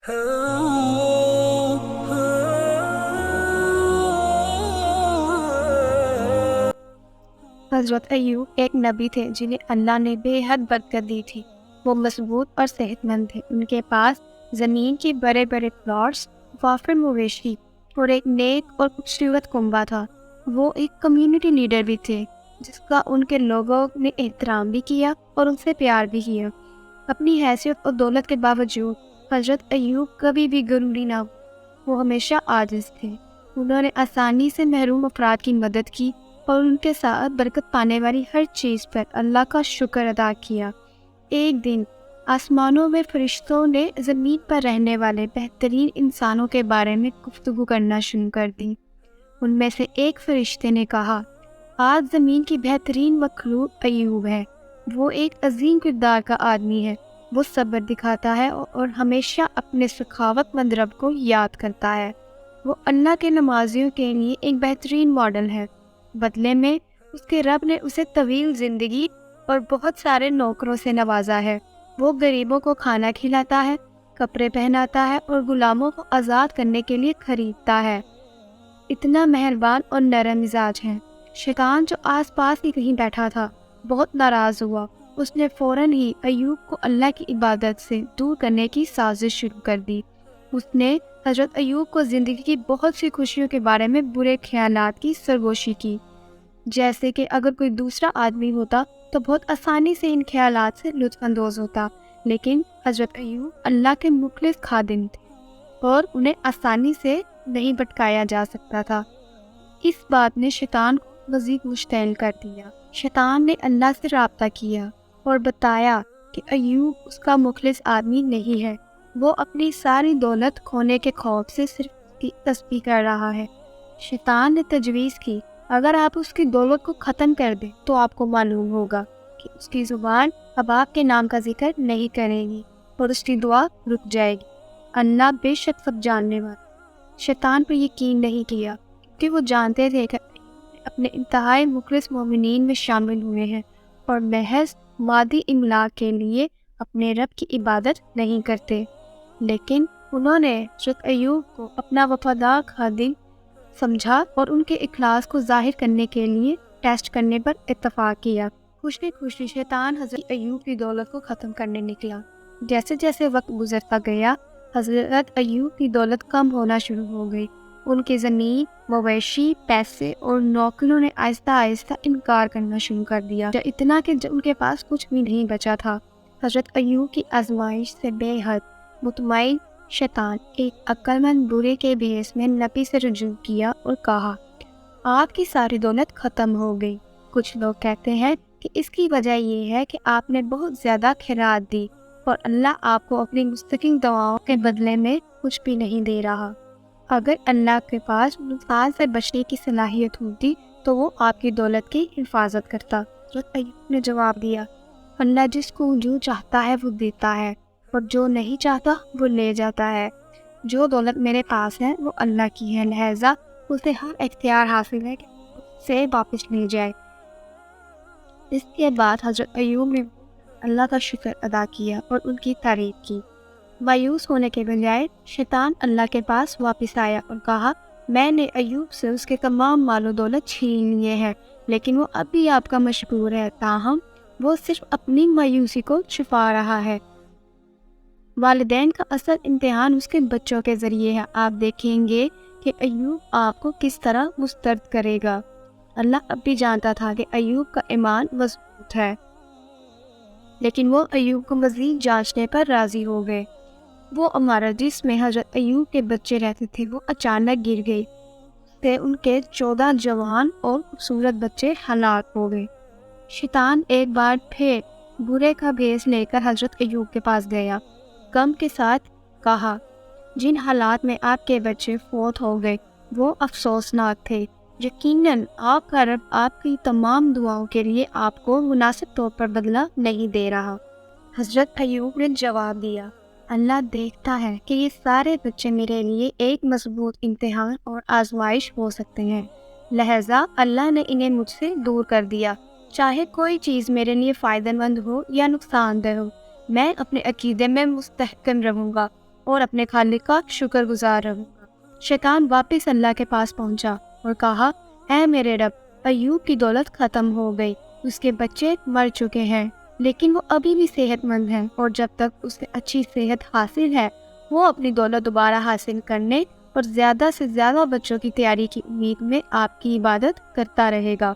حضرت ایوب ایک نبی تھے جنہیں اللہ نے بے حد برکت دی تھی۔ وہ مضبوط اور صحت مند تھے۔ ان کے پاس زمین کے بڑے بڑے پلاٹس، وافر مویشی اور ایک نیک اور خوبصورت کنبہ تھا۔ وہ ایک کمیونٹی لیڈر بھی تھے جس کا ان کے لوگوں نے احترام بھی کیا اور ان سے پیار بھی کیا۔ اپنی حیثیت اور دولت کے باوجود حضرت ایوب کبھی بھی غروری نہ ہوئے۔ وہ ہمیشہ عاجز تھے۔ انہوں نے آسانی سے محروم افراد کی مدد کی اور ان کے ساتھ برکت پانے والی ہر چیز پر اللہ کا شکر ادا کیا۔ ایک دن آسمانوں میں فرشتوں نے زمین پر رہنے والے بہترین انسانوں کے بارے میں گفتگو کرنا شروع کر دی۔ ان میں سے ایک فرشتے نے کہا، آج زمین کی بہترین مخلوق ایوب ہے۔ وہ ایک عظیم کردار کا آدمی ہے۔ وہ صبر دکھاتا ہے اور ہمیشہ اپنے سخاوت مند رب کو یاد کرتا ہے۔ وہ اللہ کے نمازیوں کے لیے ایک بہترین ماڈل ہے۔ بدلے میں اس کے رب نے اسے طویل زندگی اور بہت سارے نوکروں سے نوازا ہے۔ وہ غریبوں کو کھانا کھلاتا ہے، کپڑے پہناتا ہے اور غلاموں کو آزاد کرنے کے لیے خریدتا ہے۔ اتنا مہربان اور نرم مزاج ہے۔ شیطان جو آس پاس ہی کہیں بیٹھا تھا بہت ناراض ہوا۔ اس نے فوراً ہی ایوب کو اللہ کی عبادت سے دور کرنے کی سازش شروع کر دی۔ اس نے حضرت ایوب کو زندگی کی بہت سی خوشیوں کے بارے میں برے خیالات کی سرگوشی کی، جیسے کہ اگر کوئی دوسرا آدمی ہوتا تو بہت آسانی سے ان خیالات سے لطف اندوز ہوتا، لیکن حضرت ایوب اللہ کے مخلص خادم تھے اور انہیں آسانی سے نہیں بھٹکایا جا سکتا تھا۔ اس بات نے شیطان کو مزید مشتعل کر دیا۔ شیطان نے اللہ سے رابطہ کیا اور بتایا کہ ایوب اس کا مخلص آدمی نہیں ہے۔ وہ اپنی ساری دولت کھونے کے خوف سے صرف اس کی تسبیح کر رہا ہے۔ شیطان نے تجویز کی، اگر آپ اس کی دولت کو ختم کر دیں تو آپ کو معلوم ہوگا کہ اس کی زبان اب آپ کے نام کا ذکر نہیں کرے گی اور اس کی دعا رک جائے گی۔ اللہ بے شک سب جاننے والا۔ شیطان پر یقین نہیں کیا کہ وہ جانتے تھے کہ اپنے انتہائی مخلص مومنین میں شامل ہوئے ہیں اور محض مادی املاک کے لیے اپنے رب کی عبادت نہیں کرتے، لیکن انہوں نے حضرت ایوب کو اپنا وفادار خادم سمجھا اور ان کے اخلاص کو ظاہر کرنے کے لیے ٹیسٹ کرنے پر اتفاق کیا۔ خوشی خوشی شیطان حضرت ایوب کی دولت کو ختم کرنے نکلا۔ جیسے جیسے وقت گزرتا گیا حضرت ایوب کی دولت کم ہونا شروع ہو گئی۔ ان کی زمین، مویشی، پیسے اور نوکروں نے آہستہ آہستہ انکار کرنا شروع کر دیا، اتنا کہ ان کے پاس کچھ بھی نہیں بچا تھا۔ حضرت ایوب کی آزمائش سے بے حد مطمئن شیطان ایک عقل مند بوڑھے کے بھیس میں نبی سے رجوع کیا اور کہا، آپ کی ساری دولت ختم ہو گئی۔ کچھ لوگ کہتے ہیں کہ اس کی وجہ یہ ہے کہ آپ نے بہت زیادہ خیرات دی اور اللہ آپ کو اپنی مستقیم دعاؤں کے بدلے میں کچھ بھی نہیں دے رہا۔ اگر اللہ کے پاس نقصان سے بچنے کی صلاحیت ہوتی تو وہ آپ کی دولت کی حفاظت کرتا۔ حضرت ایوب نے جواب دیا، اللہ جس کو جو چاہتا ہے وہ دیتا ہے اور جو نہیں چاہتا وہ لے جاتا ہے۔ جو دولت میرے پاس ہے وہ اللہ کی ہے، لہذا اسے ہر اختیار حاصل ہے کہ اسے واپس لے جائے۔ اس کے بعد حضرت ایوب نے اللہ کا شکر ادا کیا اور ان کی تعریف کی۔ مایوس ہونے کے بجائے شیطان اللہ کے پاس واپس آیا اور کہا، میں نے ایوب سے اس کے تمام مال و دولت چھین لیے ہیں، لیکن وہ اب بھی آپ کا مشکور ہے، تاہم وہ صرف اپنی مایوسی کو چھپا رہا ہے۔ والدین کا اصل امتحان اس کے بچوں کے ذریعے ہے۔ آپ دیکھیں گے کہ ایوب آپ کو کس طرح مسترد کرے گا۔ اللہ اب بھی جانتا تھا کہ ایوب کا ایمان مضبوط ہے، لیکن وہ ایوب کو مزید جانچنے پر راضی ہو گئے۔ وہ عمارت جس میں حضرت ایوب کے بچے رہتے تھے وہ اچانک گر گئی تے ان کے 14 جوان اور خوبصورت بچے ہلاک ہو گئے۔ شیطان ایک بار پھر برے کا بھیس لے کر حضرت ایوب کے پاس گیا، غم کے ساتھ کہا، جن حالات میں آپ کے بچے فوت ہو گئے وہ افسوسناک تھے۔ یقیناً آپ کا رب آپ کی تمام دعاؤں کے لیے آپ کو مناسب طور پر بدلہ نہیں دے رہا۔ حضرت ایوب نے جواب دیا، اللہ دیکھتا ہے کہ یہ سارے بچے میرے لیے ایک مضبوط امتحان اور آزمائش ہو سکتے ہیں، لہٰذا اللہ نے انہیں مجھ سے دور کر دیا۔ چاہے کوئی چیز میرے لیے فائدہ مند ہو یا نقصان دہ ہو، میں اپنے عقیدے میں مستحکم رہوں گا۔ اور اپنے خالق کا شکر گزار رہوں گا۔ شیطان واپس اللہ کے پاس پہنچا اور کہا، اے میرے رب، ایوب کی دولت ختم ہو گئی، اس کے بچے مر چکے ہیں، لیکن وہ ابھی بھی صحت مند ہیں، اور جب تک اسے اچھی صحت حاصل ہے وہ اپنی دولت دوبارہ حاصل کرنے اور زیادہ سے زیادہ بچوں کی تیاری کی امید میں آپ کی عبادت کرتا رہے گا۔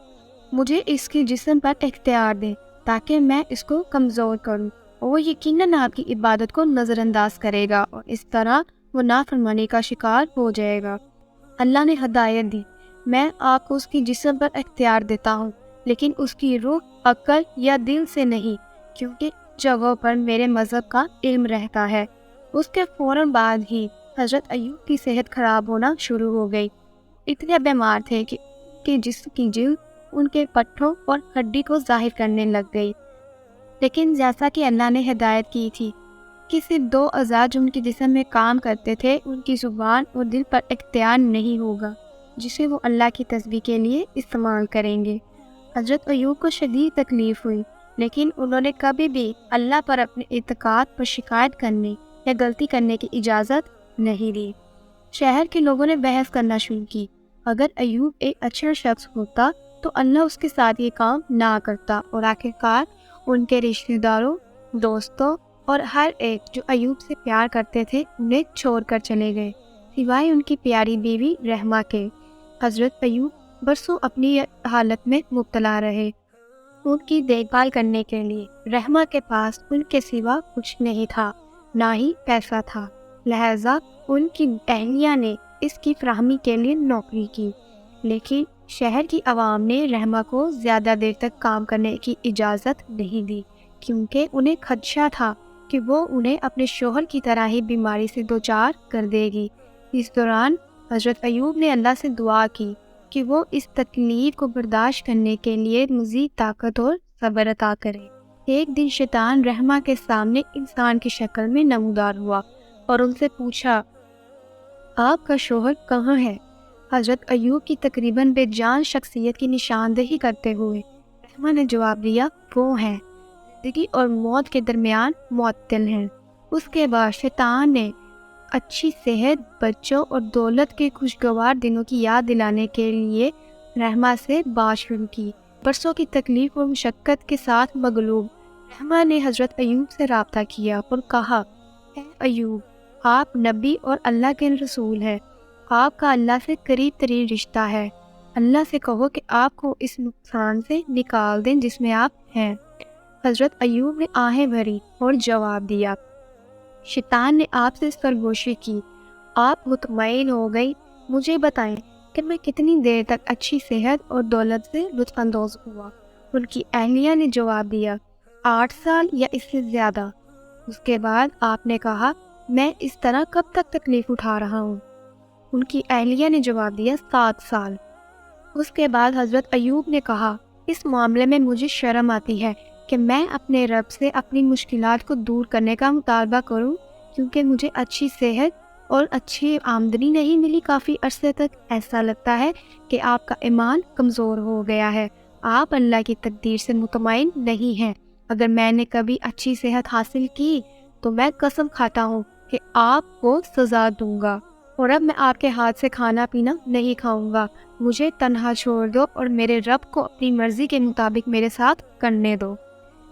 مجھے اس کے جسم پر اختیار دیں تاکہ میں اس کو کمزور کروں، اور وہ یقیناً آپ کی عبادت کو نظر انداز کرے گا، اور اس طرح وہ نافرمانی کا شکار ہو جائے گا۔ اللہ نے ہدایت دی، میں آپ کو اس کی جسم پر اختیار دیتا ہوں، لیکن اس کی روح، عقل یا دل سے نہیں، کیونکہ جگہوں پر میرے مذہب کا علم رہتا ہے۔ اس کے فوراً بعد ہی حضرت ایوب کی صحت خراب ہونا شروع ہو گئی۔ اتنے بیمار تھے کہ جسم کی جلد ان کے پٹھوں اور ہڈی کو ظاہر کرنے لگ گئی۔ لیکن جیسا کہ اللہ نے ہدایت کی تھی کہ صرف 2 اعضاء جو ان کے جسم میں کام کرتے تھے، ان کی زبان اور دل پر اختیار نہیں ہوگا، جسے وہ اللہ کی تسبیح کے لیے استعمال کریں گے۔ حضرت ایوب کو شدید تکلیف ہوئی، لیکن انہوں نے کبھی بھی اللہ پر اپنے اعتقاد پر شکایت کرنے یا غلطی کرنے کی اجازت نہیں دی۔ شہر کے لوگوں نے بحث کرنا شروع کی، اگر ایوب ایک اچھا شخص ہوتا تو اللہ اس کے ساتھ یہ کام نہ کرتا، اور آخرکار ان کے رشتہ داروں، دوستوں اور ہر ایک جو ایوب سے پیار کرتے تھے انہیں چھوڑ کر چلے گئے، سوائے ان کی پیاری بیوی رحمہ کے۔ حضرت ایوب برسوں اپنی حالت میں مبتلا رہے۔ ان کی دیکھ بھال کرنے کے لیے رحمہ کے پاس ان کے سوا کچھ نہیں تھا، نہ ہی پیسہ تھا، لہذا ان کی اہلیہ نے اس کی فراہمی کے لیے نوکری کی۔ لیکن شہر کی عوام نے رحمہ کو زیادہ دیر تک کام کرنے کی اجازت نہیں دی، کیونکہ انہیں خدشہ تھا کہ وہ انہیں اپنے شوہر کی طرح ہی بیماری سے دوچار کر دے گی۔ اس دوران حضرت ایوب نے اللہ سے دعا کی کہ وہ اس تکلیف کو برداشت کرنے کے لیے مزید طاقت اور صبر عطا کرے۔ ایک دن شیطان رحمہ کے سامنے انسان کی شکل میں نمودار ہوا اور ان سے پوچھا، آپ کا شوہر کہاں ہے؟ حضرت ایوب کی تقریباً بے جان شخصیت کی نشاندہی کرتے ہوئے رحمہ نے جواب دیا، وہ ہیں، زندگی اور موت کے درمیان معطل ہیں۔ اس کے بعد شیطان نے اچھی صحت، بچوں اور دولت کے خوشگوار دنوں کی یاد دلانے کے لیے رحمہ سے بات شروع کی۔ برسوں کی تکلیف اور مشقت کے ساتھ مغلوب رحمہ نے حضرت ایوب سے رابطہ کیا اور کہا، اے ایوب، آپ نبی اور اللہ کے رسول ہیں، آپ کا اللہ سے قریب ترین رشتہ ہے، اللہ سے کہو کہ آپ کو اس نقصان سے نکال دیں جس میں آپ ہیں۔ حضرت ایوب نے آہیں بھری اور جواب دیا، شیطان نے آپ سے سرگوشی کی، آپ مطمئن ہو گئی، مجھے بتائیں کہ میں کتنی دیر تک اچھی صحت اور دولت سے لطف اندوز ہوا؟ ان کی اہلیہ نے جواب دیا، 8 سال یا اس سے زیادہ۔ اس کے بعد آپ نے کہا، میں اس طرح کب تک تکلیف اٹھا رہا ہوں؟ ان کی اہلیہ نے جواب دیا، 7 سال۔ اس کے بعد حضرت ایوب نے کہا، اس معاملے میں مجھے شرم آتی ہے کہ میں اپنے رب سے اپنی مشکلات کو دور کرنے کا مطالبہ کروں، کیونکہ مجھے اچھی صحت اور اچھی آمدنی نہیں ملی کافی عرصے تک۔ ایسا لگتا ہے کہ آپ کا ایمان کمزور ہو گیا ہے، آپ اللہ کی تقدیر سے مطمئن نہیں ہیں۔ اگر میں نے کبھی اچھی صحت حاصل کی تو میں قسم کھاتا ہوں کہ آپ کو سزا دوں گا، اور اب میں آپ کے ہاتھ سے کھانا پینا نہیں کھاؤں گا۔ مجھے تنہا چھوڑ دو اور میرے رب کو اپنی مرضی کے مطابق میرے ساتھ کرنے دو۔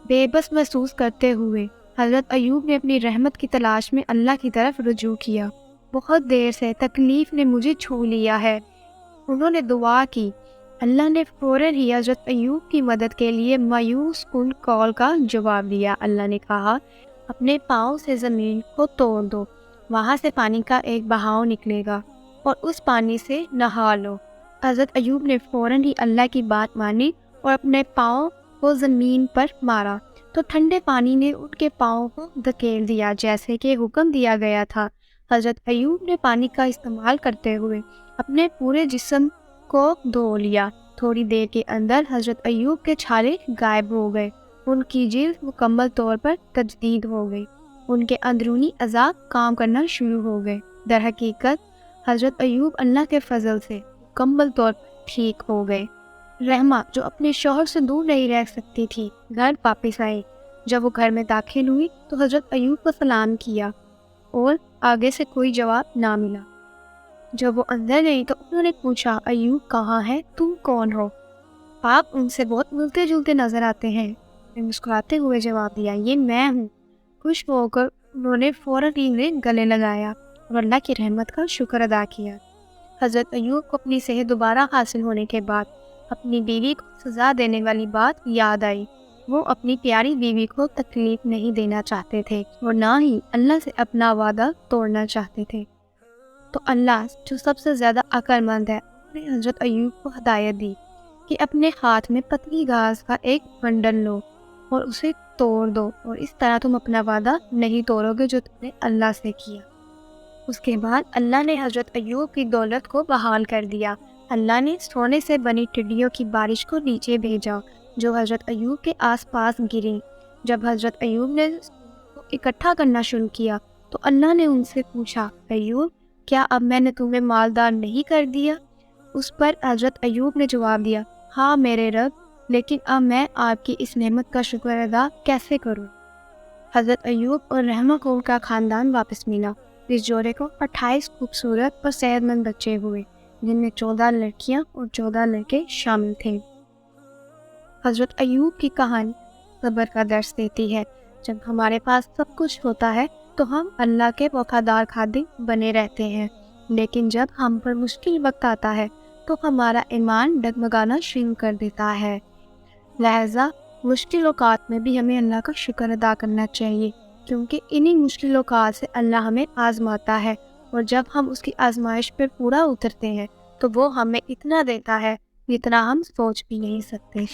بے بس محسوس کرتے ہوئے حضرت ایوب نے اپنی رحمت کی تلاش میں اللہ کی طرف رجوع کیا۔ بہت دیر سے تکلیف نے مجھے چھو لیا ہے، انہوں نے دعا کی۔ اللہ نے فوراً ہی حضرت ایوب کی مدد کے لیے مایوس کن کال کا جواب دیا۔ اللہ نے کہا، اپنے پاؤں سے زمین کو توڑ دو، وہاں سے پانی کا ایک بہاؤ نکلے گا اور اس پانی سے نہا لو۔ حضرت ایوب نے فوراً ہی اللہ کی بات مانی اور اپنے پاؤں کو زمین پر مارا تو ٹھنڈے پانی نے ان کے پاؤں کو دھکیل دیا جیسے کہ حکم دیا گیا تھا۔ حضرت ایوب نے پانی کا استعمال کرتے ہوئے اپنے پورے جسم کو دھو لیا۔ تھوڑی دیر کے اندر حضرت ایوب کے چھالے غائب ہو گئے، ان کی جلد مکمل طور پر تجدید ہو گئی، ان کے اندرونی اعضاء کام کرنا شروع ہو گئے۔ در حقیقت حضرت ایوب اللہ کے فضل سے مکمل طور پر ٹھیک ہو گئے۔ رحمہ جو اپنے شوہر سے دور نہیں رہ سکتی تھی، گھر واپس آئی۔ جب وہ گھر میں داخل ہوئی تو حضرت ایوب کو سلام کیا اور آگے سے کوئی جواب نہ ملا۔ جب وہ اندر گئی تو انہوں نے پوچھا، ایوب کہاں ہے؟ تم کون ہو؟ آپ ان سے بہت ملتے جلتے نظر آتے ہیں۔ مسکراتے ہوئے جواب دیا، یہ میں ہوں۔ خوش ہو کر انہوں نے فوراً انہیں گلے لگایا اور اللہ کی رحمت کا شکر ادا کیا۔ حضرت ایوب کو اپنی صحت دوبارہ حاصل ہونے کے بعد اپنی بیوی کو سزا دینے والی بات یاد آئی۔ وہ اپنی پیاری بیوی کو تکلیف نہیں دینا چاہتے تھے اور نہ ہی اللہ سے اپنا وعدہ توڑنا چاہتے تھے۔ تو اللہ جو سب سے زیادہ عقل مند ہے، نے حضرت ایوب کو ہدایت دی کہ اپنے ہاتھ میں پتلی گھاس کا ایک بنڈل لو اور اسے توڑ دو، اور اس طرح تم اپنا وعدہ نہیں توڑو گے جو تم نے اللہ سے کیا۔ اس کے بعد اللہ نے حضرت ایوب کی دولت کو بحال کر دیا۔ اللہ نے سونے سے بنی ٹڈیوں کی بارش کو نیچے بھیجا جو حضرت ایوب کے آس پاس گری۔ جب حضرت ایوب نے کو اکٹھا کرنا شروع کیا تو اللہ نے ان سے پوچھا، ایوب کیا اب میں نے تمہیں مالدار نہیں کر دیا؟ اس پر حضرت ایوب نے جواب دیا، ہاں میرے رب، لیکن اب میں آپ کی اس نعمت کا شکر ادا کیسے کروں؟ حضرت ایوب اور رحمہ کو ان کا خاندان واپس ملا۔ اس جوڑے کو 28 خوبصورت اور صحت مند بچے ہوئے، جن میں 14 لڑکیاں اور 14 لڑکے شامل تھے۔ حضرت ایوب کی کہانی صبر کا درس دیتی ہے۔ جب ہمارے پاس سب کچھ ہوتا ہے تو ہم اللہ کے وفادار خادم بنے رہتے ہیں، لیکن جب ہم پر مشکل وقت آتا ہے تو ہمارا ایمان ڈگمگانا شروع کر دیتا ہے۔ لہذا مشکل اوقات میں بھی ہمیں اللہ کا شکر ادا کرنا چاہیے، کیونکہ انہی مشکل اوقات سے اللہ ہمیں آزماتا ہے، اور جب ہم اس کی آزمائش پر پورا اترتے ہیں تو وہ ہمیں اتنا دیتا ہے جتنا ہم سوچ بھی نہیں سکتے۔